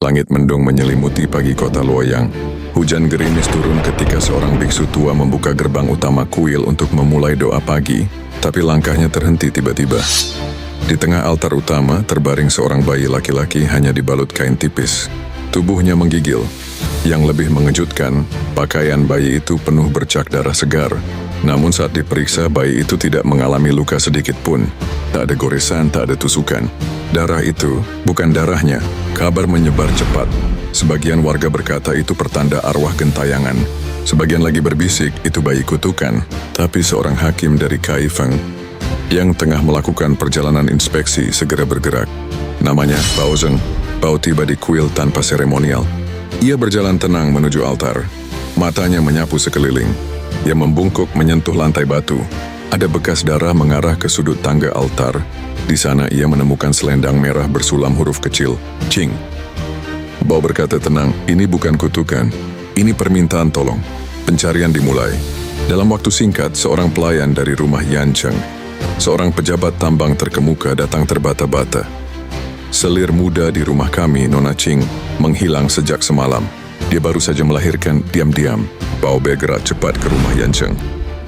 Langit mendung menyelimuti pagi kota Luoyang. Hujan gerimis turun ketika seorang biksu tua membuka gerbang utama kuil untuk memulai doa pagi, tapi langkahnya terhenti tiba-tiba. Di tengah altar utama terbaring seorang bayi laki-laki hanya dibalut kain tipis. Tubuhnya menggigil. Yang lebih mengejutkan, pakaian bayi itu penuh bercak darah segar. Namun saat diperiksa, bayi itu tidak mengalami luka sedikit pun. Tak ada goresan, tak ada tusukan. Darah itu bukan darahnya. Kabar menyebar cepat. Sebagian warga berkata itu pertanda arwah gentayangan. Sebagian lagi berbisik itu bayi kutukan. Tapi seorang hakim dari Kaifeng yang tengah melakukan perjalanan inspeksi segera bergerak. Namanya Bao Zeng. Bao tiba di kuil tanpa seremonial. Ia berjalan tenang menuju altar. Matanya menyapu sekeliling. Ia membungkuk menyentuh lantai batu. Ada bekas darah mengarah ke sudut tangga altar. Di sana ia menemukan selendang merah bersulam huruf kecil, Qing. Bao berkata tenang, ini bukan kutukan. Ini permintaan tolong. Pencarian dimulai. Dalam waktu singkat, seorang pelayan dari rumah Yancheng, seorang pejabat tambang terkemuka datang terbata-bata. Selir muda di rumah kami, Nona Qing, menghilang sejak semalam. Dia baru saja melahirkan diam-diam. Bao bergerak cepat ke rumah Yancheng.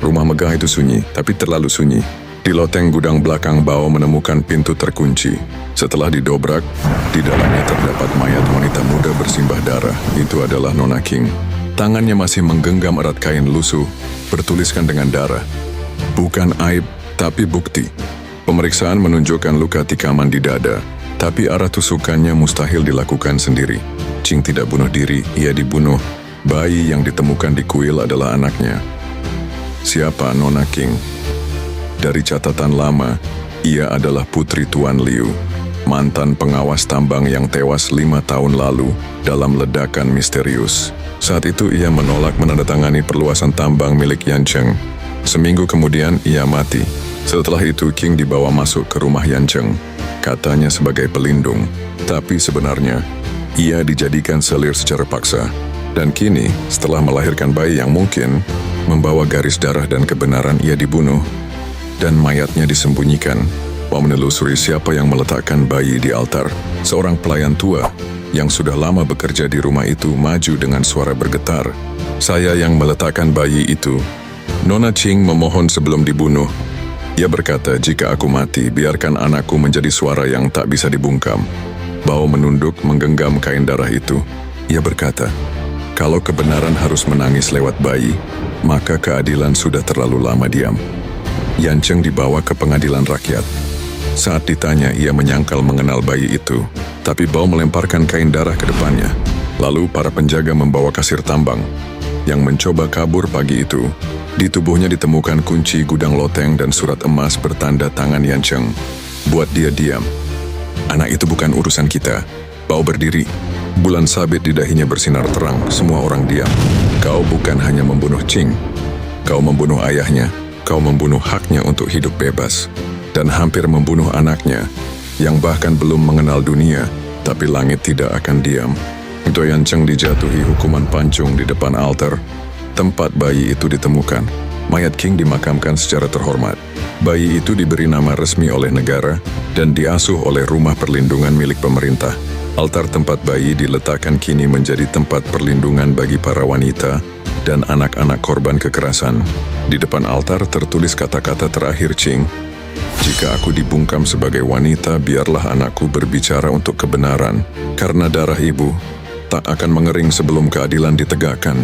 Rumah megah itu sunyi, tapi terlalu sunyi. Di loteng gudang belakang, Bao menemukan pintu terkunci. Setelah didobrak, di dalamnya terdapat mayat wanita muda bersimbah darah. Itu adalah Nona Qing. Tangannya masih menggenggam erat kain lusuh, bertuliskan dengan darah. Bukan aib, tapi bukti. Pemeriksaan menunjukkan luka tikaman di dada, tapi arah tusukannya mustahil dilakukan sendiri. Qing tidak bunuh diri, ia dibunuh. Bayi yang ditemukan di kuil adalah anaknya. Siapa Nona Qing? Dari catatan lama, ia adalah putri Tuan Liu, mantan pengawas tambang yang tewas 5 tahun lalu dalam ledakan misterius. Saat itu ia menolak menandatangani perluasan tambang milik Yancheng. Seminggu kemudian ia mati. Setelah itu Qing dibawa masuk ke rumah Yancheng, katanya sebagai pelindung. Tapi sebenarnya, ia dijadikan selir secara paksa. Dan kini, setelah melahirkan bayi yang mungkin membawa garis darah dan kebenaran, ia dibunuh dan mayatnya disembunyikan. Mau menelusuri siapa yang meletakkan bayi di altar. Seorang pelayan tua yang sudah lama bekerja di rumah itu maju dengan suara bergetar. Saya yang meletakkan bayi itu. Nona Qing memohon sebelum dibunuh. Ia berkata, jika aku mati, biarkan anakku menjadi suara yang tak bisa dibungkam. Bao menunduk menggenggam kain darah itu. Ia berkata, kalau kebenaran harus menangis lewat bayi, maka keadilan sudah terlalu lama diam. Yancheng dibawa ke pengadilan rakyat. Saat ditanya, ia menyangkal mengenal bayi itu, tapi Bao melemparkan kain darah ke depannya. Lalu para penjaga membawa kasir tambang yang mencoba kabur pagi itu. Di tubuhnya ditemukan kunci gudang loteng dan surat emas bertanda tangan Yancheng. Buat dia diam. Anak itu bukan urusan kita. Bao berdiri. Bulan sabit di dahinya bersinar terang. Semua orang diam. Kau bukan hanya membunuh Qing. Kau membunuh ayahnya. Kau membunuh haknya untuk hidup bebas. Dan hampir membunuh anaknya, yang bahkan belum mengenal dunia. Tapi langit tidak akan diam. Untuk Yancheng dijatuhi hukuman pancung di depan altar. Tempat bayi itu ditemukan. Mayat Qing dimakamkan secara terhormat. Bayi itu diberi nama resmi oleh negara dan diasuh oleh rumah perlindungan milik pemerintah. Altar tempat bayi diletakkan kini menjadi tempat perlindungan bagi para wanita dan anak-anak korban kekerasan. Di depan altar tertulis kata-kata terakhir Qing. Jika aku dibungkam sebagai wanita, biarlah anakku berbicara untuk kebenaran. Karena darah ibu tak akan mengering sebelum keadilan ditegakkan.